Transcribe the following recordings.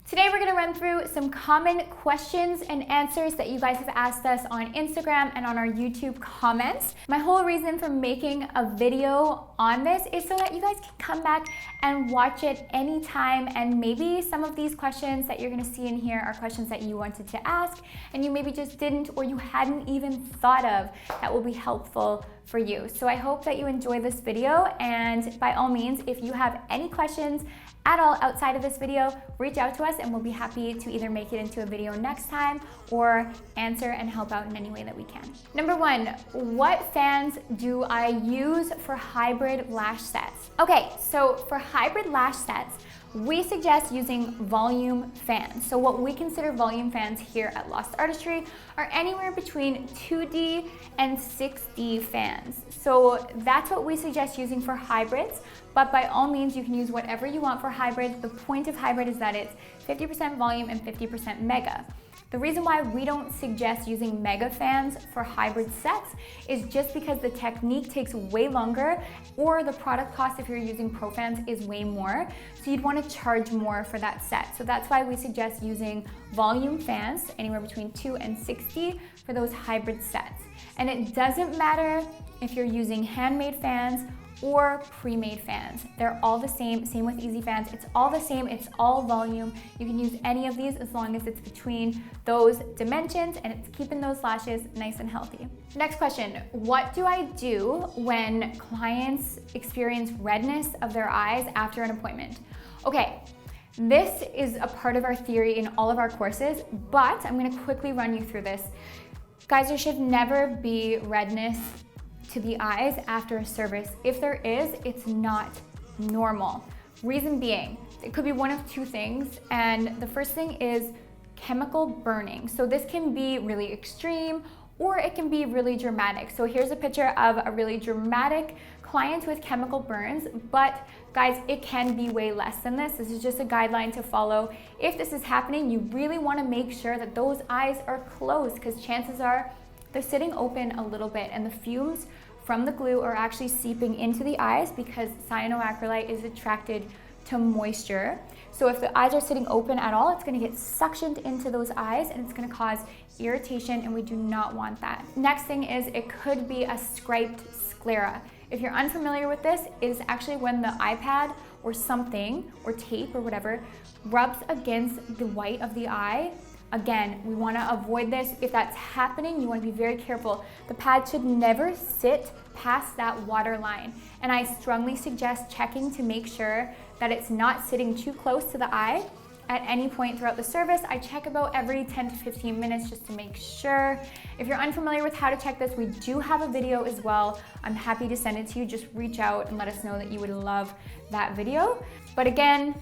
Today we're going to run through some common questions and answers that you guys have asked us on Instagram and on our YouTube comments. My whole reason for making a video on this is so that you guys can come back and watch it anytime, and maybe some of these questions that you're going to see in here are questions that you wanted to ask and you maybe just didn't, or you hadn't even thought of, that will be helpful for you. So I hope that you enjoy this video, and by all means, if you have any questions at all outside of this video, reach out to us and we'll be happy to either make it into a video next time or answer and help out in any way that we can. Number one, what fans do I use for hybrid lash sets? Okay, so for hybrid lash sets, we suggest using volume fans. So what we consider volume fans here at Lost Artistry are anywhere between 2D and 6D fans. So that's what we suggest using for hybrids, but by all means you can use whatever you want for hybrids. The point of hybrid is that it's 50% volume and 50% mega. The reason why we don't suggest using mega fans for hybrid sets is just because the technique takes way longer, or the product cost if you're using pro fans is way more. So you'd want to charge more for that set. So that's why we suggest using volume fans, anywhere between 2 and 60 for those hybrid sets. And it doesn't matter if you're using handmade fans or pre-made fans. They're all the same with easy fans. It's all the same, it's all volume. You can use any of these as long as it's between those dimensions and it's keeping those lashes nice and healthy. Next question, what do I do when clients experience redness of their eyes after an appointment? Okay, this is a part of our theory in all of our courses, but I'm gonna quickly run you through this. Guys, there should never be redness to the eyes after a service. If there is, it's not normal. Reason being, it could be one of two things, and the first thing is chemical burning. So this can be really extreme or it can be really dramatic. So here's a picture of a really dramatic client with chemical burns, but guys, it can be way less than this. This is just a guideline to follow. If this is happening, you really want to make sure that those eyes are closed, because chances are they're sitting open a little bit and the fumes from the glue are actually seeping into the eyes because cyanoacrylate is attracted to moisture. So if the eyes are sitting open at all, it's gonna get suctioned into those eyes and it's gonna cause irritation, and we do not want that. Next thing is it could be a striped sclera. If you're unfamiliar with this, it is actually when the iPad or something, or tape or whatever, rubs against the white of the eye. Again, we want to avoid this. If that's happening, you want to be very careful. The pad should never sit past that water line. And I strongly suggest checking to make sure that it's not sitting too close to the eye at any point throughout the service. I check about every 10 to 15 minutes just to make sure. If you're unfamiliar with how to check this, we do have a video as well. I'm happy to send it to you. Just reach out and let us know that you would love that video. But again,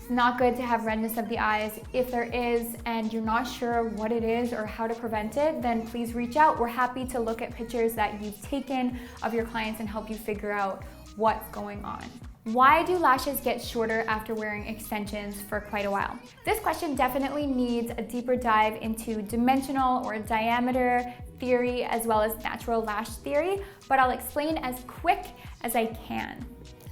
not good to have redness of the eyes. If there is and you're not sure what it is or how to prevent it, then please reach out. We're happy to look at pictures that you've taken of your clients and help you figure out what's going on. Why do lashes get shorter after wearing extensions for quite a while? This question definitely needs a deeper dive into dimensional or diameter theory as well as natural lash theory, but I'll explain as quick as I can.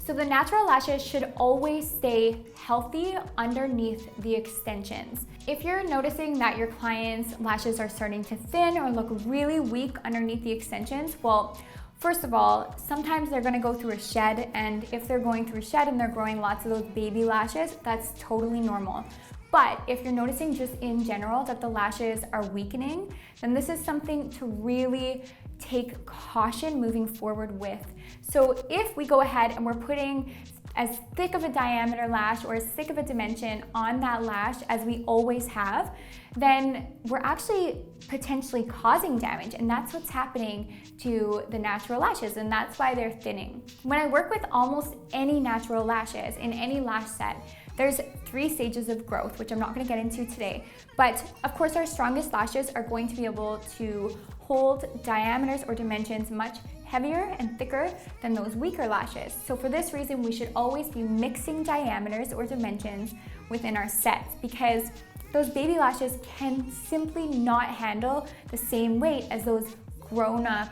So the natural lashes should always stay healthy underneath the extensions. If you're noticing that your client's lashes are starting to thin or look really weak underneath the extensions, well, first of all, sometimes they're gonna go through a shed, and if they're going through a shed and they're growing lots of those baby lashes, that's totally normal. But if you're noticing just in general that the lashes are weakening, then this is something to really take caution moving forward with. So if we go ahead and we're putting as thick of a diameter lash or as thick of a dimension on that lash as we always have, then we're actually potentially causing damage, and that's what's happening to the natural lashes, and that's why they're thinning. When I work with almost any natural lashes in any lash set, there's 3 stages of growth, which I'm not going to get into today. But of course, our strongest lashes are going to be able to hold diameters or dimensions much heavier and thicker than those weaker lashes. So for this reason, we should always be mixing diameters or dimensions within our sets, because those baby lashes can simply not handle the same weight as those grown-up,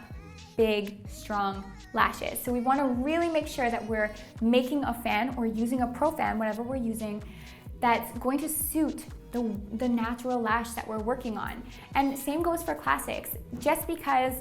big, strong lashes. So we want to really make sure that we're making a fan or using a pro fan, whatever we're using, that's going to suit the natural lash that we're working on. And same goes for classics. Just because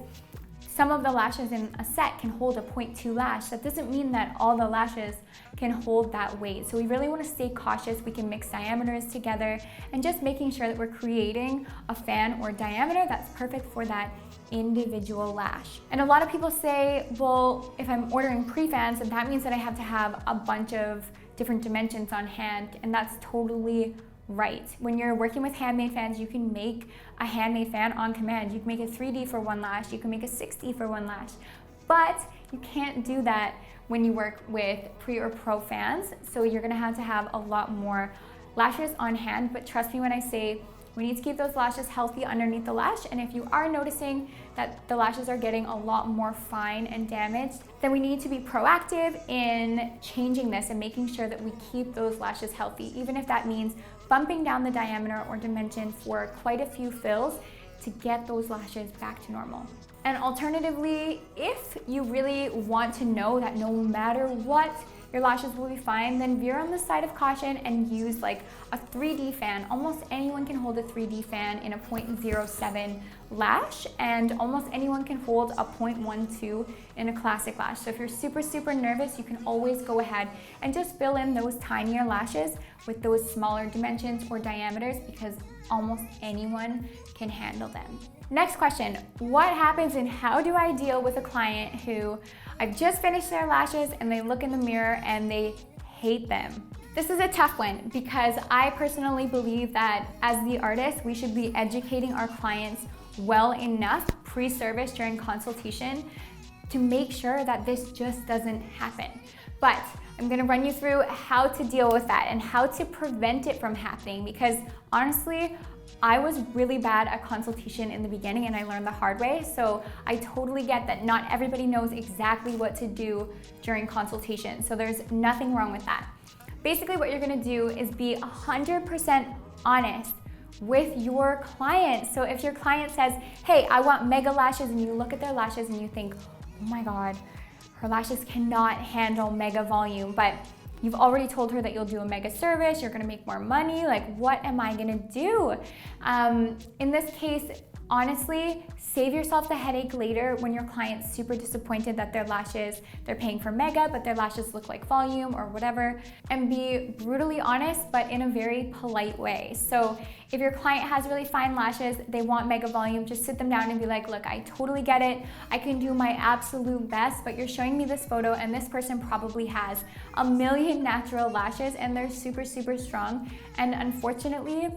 some of the lashes in a set can hold a 0.2 lash, that doesn't mean that all the lashes can hold that weight. So we really want to stay cautious. We can mix diameters together and just making sure that we're creating a fan or diameter that's perfect for that individual lash. And a lot of people say, well, if I'm ordering pre-fans, then that means that I have to have a bunch of different dimensions on hand, and that's totally right. When you're working with handmade fans, you can make a handmade fan on command. You can make a 3D for one lash, you can make a 6D for one lash, but you can't do that when you work with pre or pro fans. So you're gonna have to have a lot more lashes on hand, but trust me when I say we need to keep those lashes healthy underneath the lash, and if you are noticing that the lashes are getting a lot more fine and damaged, then we need to be proactive in changing this and making sure that we keep those lashes healthy, even if that means bumping down the diameter or dimension for quite a few fills to get those lashes back to normal. And alternatively, if you really want to know that no matter what, your lashes will be fine, then veer on the side of caution and use like a 3D fan. Almost anyone can hold a 3D fan in a 0.07 lash, and almost anyone can hold a 0.12 in a classic lash. So if you're super nervous, you can always go ahead and just fill in those tinier lashes with those smaller dimensions or diameters, because almost anyone can handle them. Next question, what happens and how do I deal with a client who I've just finished their lashes and they look in the mirror and they hate them? This is a tough one because I personally believe that as the artist, we should be educating our clients well enough pre-service during consultation to make sure that this just doesn't happen. But I'm gonna run you through how to deal with that and how to prevent it from happening, because honestly, I was really bad at consultation in the beginning and I learned the hard way. So I totally get that not everybody knows exactly what to do during consultation. So there's nothing wrong with that. Basically what you're gonna do is be 100% honest with your client. So if your client says, hey, I want mega lashes, and you look at their lashes and you think, oh my God, her lashes cannot handle mega volume, but you've already told her that you'll do a mega service, you're gonna make more money, like what am I gonna do? In this case, honestly, save yourself the headache later when your client's super disappointed that their lashes, they're paying for mega, but their lashes look like volume or whatever, and be brutally honest, but in a very polite way. So if your client has really fine lashes, they want mega volume, just sit them down and be like, look, I totally get it. I can do my absolute best, but you're showing me this photo and this person probably has a million natural lashes and they're super strong. And unfortunately,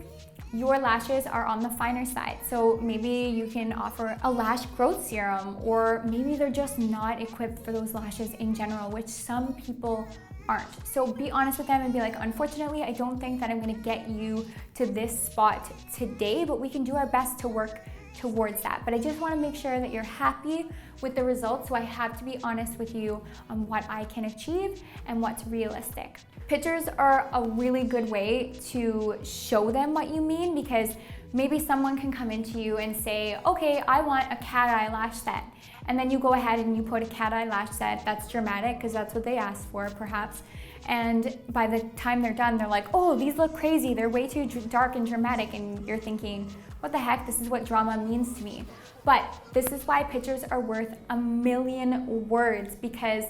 your lashes are on the finer side. So maybe you can offer a lash growth serum, or maybe they're just not equipped for those lashes in general, which some people aren't. So be honest with them and be like, unfortunately, I don't think that I'm gonna get you to this spot today, but we can do our best to work towards that. But I just wanna make sure that you're happy with the results, so I have to be honest with you on what I can achieve and what's realistic. Pictures are a really good way to show them what you mean, because maybe someone can come into you and say, okay, I want a cat eye lash set. And then you go ahead and you put a cat eye lash set that's dramatic, because that's what they asked for perhaps. And by the time they're done, they're like, oh, these look crazy. They're way too dark and dramatic. And you're thinking, what the heck? This is what drama means to me. But this is why pictures are worth a million words, because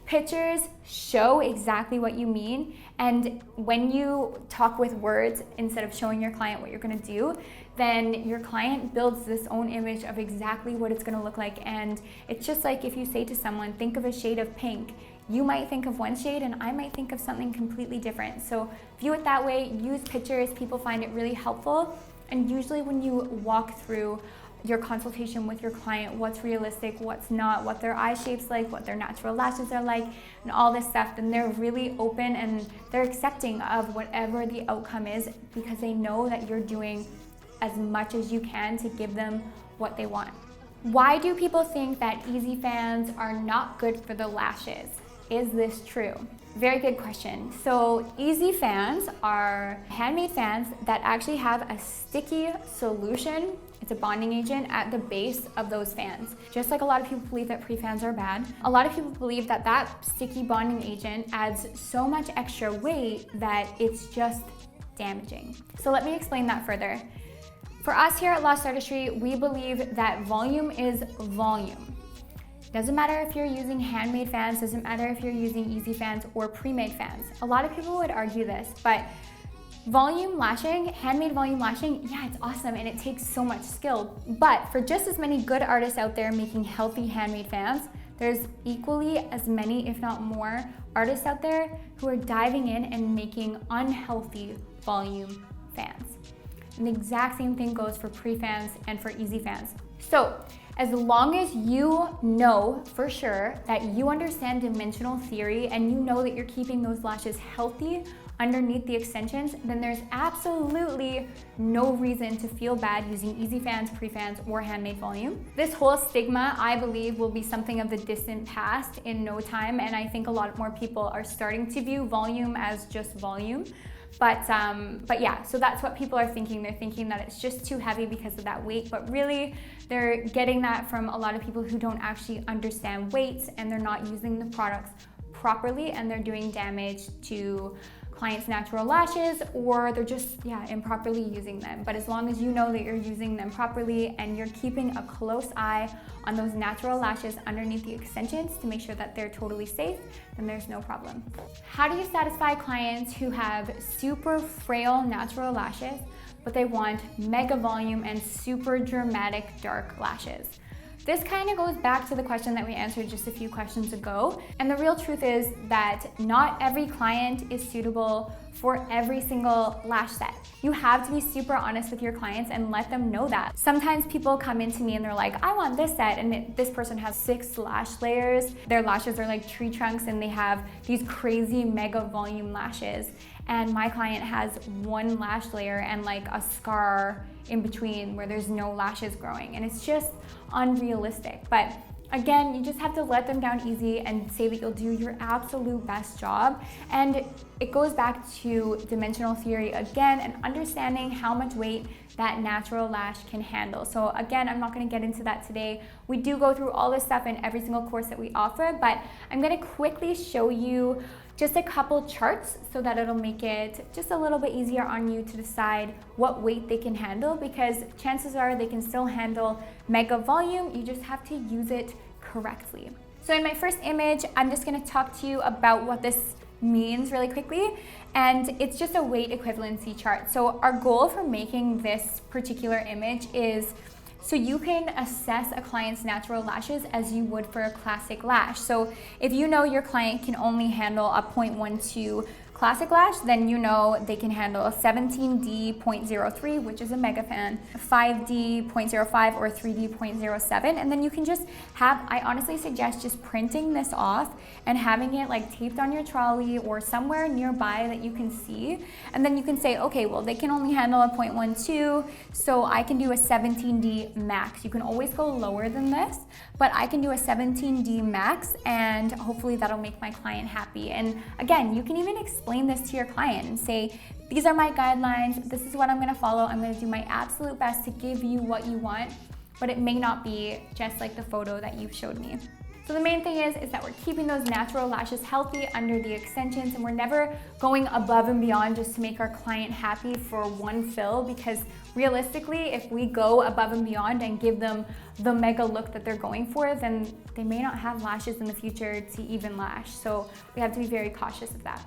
pictures show exactly what you mean, and when you talk with words instead of showing your client what you're gonna do, then your client builds this own image of exactly what it's gonna look like. And it's just like if you say to someone, think of a shade of pink, you might think of one shade and I might think of something completely different. So view it that way, use pictures, people find it really helpful. And usually when you walk through your consultation with your client, what's realistic, what's not, what their eye shape's like, what their natural lashes are like, and all this stuff, then they're really open and they're accepting of whatever the outcome is, because they know that you're doing as much as you can to give them what they want. Why do people think that easy fans are not good for the lashes? Is this true? Very good question. So easy fans are handmade fans that actually have a sticky solution. It's a bonding agent at the base of those fans. Just like a lot of people believe that pre-fans are bad, a lot of people believe that that sticky bonding agent adds so much extra weight that it's just damaging. So let me explain that further. For us here at Lash Artistry, we believe that volume is volume. Doesn't matter if you're using handmade fans, doesn't matter if you're using easy fans or pre-made fans. A lot of people would argue this, but volume lashing, handmade volume lashing, yeah, it's awesome and it takes so much skill. But for just as many good artists out there making healthy handmade fans, there's equally as many, if not more, artists out there who are diving in and making unhealthy volume fans. And the exact same thing goes for pre-fans and for easy fans. So as long as you know for sure that you understand dimensional theory and you know that you're keeping those lashes healthy underneath the extensions, then there's absolutely no reason to feel bad using easy fans, pre-fans, or handmade volume. This whole stigma, I believe, will be something of the distant past in no time, and I think a lot more people are starting to view volume as just volume. But yeah, so that's what people are thinking. They're thinking that it's just too heavy because of that weight, but really they're getting that from a lot of people who don't actually understand weights and they're not using the products properly and they're doing damage to clients' natural lashes, or they're just, yeah, improperly using them. But as long as you know that you're using them properly and you're keeping a close eye on those natural lashes underneath the extensions to make sure that they're totally safe, then there's no problem. How do you satisfy clients who have super frail natural lashes, but they want mega volume and super dramatic dark lashes? This kind of goes back to the question that we answered just a few questions ago. And the real truth is that not every client is suitable for every single lash set. You have to be super honest with your clients and let them know that. Sometimes people come into me and they're like, I want this set, and this person has 6 lash layers. Their lashes are like tree trunks and they have these crazy mega volume lashes. And my client has 1 lash layer and like a scar in between where there's no lashes growing, and it's just unrealistic. But again, you just have to let them down easy and say that you'll do your absolute best job. And it goes back to dimensional theory again and understanding how much weight that natural lash can handle. So again, I'm not going to get into that today. We do go through all this stuff in every single course that we offer, but I'm going to quickly show you just a couple charts so that it'll make it just a little bit easier on you to decide what weight they can handle, because chances are they can still handle mega volume. You just have to use it correctly. So in my first image, I'm just going to talk to you about what this means really quickly, and it's just a weight equivalency chart. So our goal for making this particular image is so you can assess a client's natural lashes as you would for a classic lash. So if you know your client can only handle a 0.12 classic lash, then you know they can handle a 17D.03, which is a mega fan, 5D.05 or 3D.07, and then you can just have, I honestly suggest just printing this off and having it like taped on your trolley or somewhere nearby that you can see, and then you can say, okay, well, they can only handle a 0.12, so I can do a 17D max. You can always go lower than this, but I can do a 17D max, and hopefully that'll make my client happy. And again, you can even explain this to your client and say, these are my guidelines, this is what I'm going to follow, I'm going to do my absolute best to give you what you want, but it may not be just like the photo that you've showed me. So the main thing is that we're keeping those natural lashes healthy under the extensions, and we're never going above and beyond just to make our client happy for one fill, because realistically, if we go above and beyond and give them the mega look that they're going for, then they may not have lashes in the future to even lash. So we have to be very cautious of that.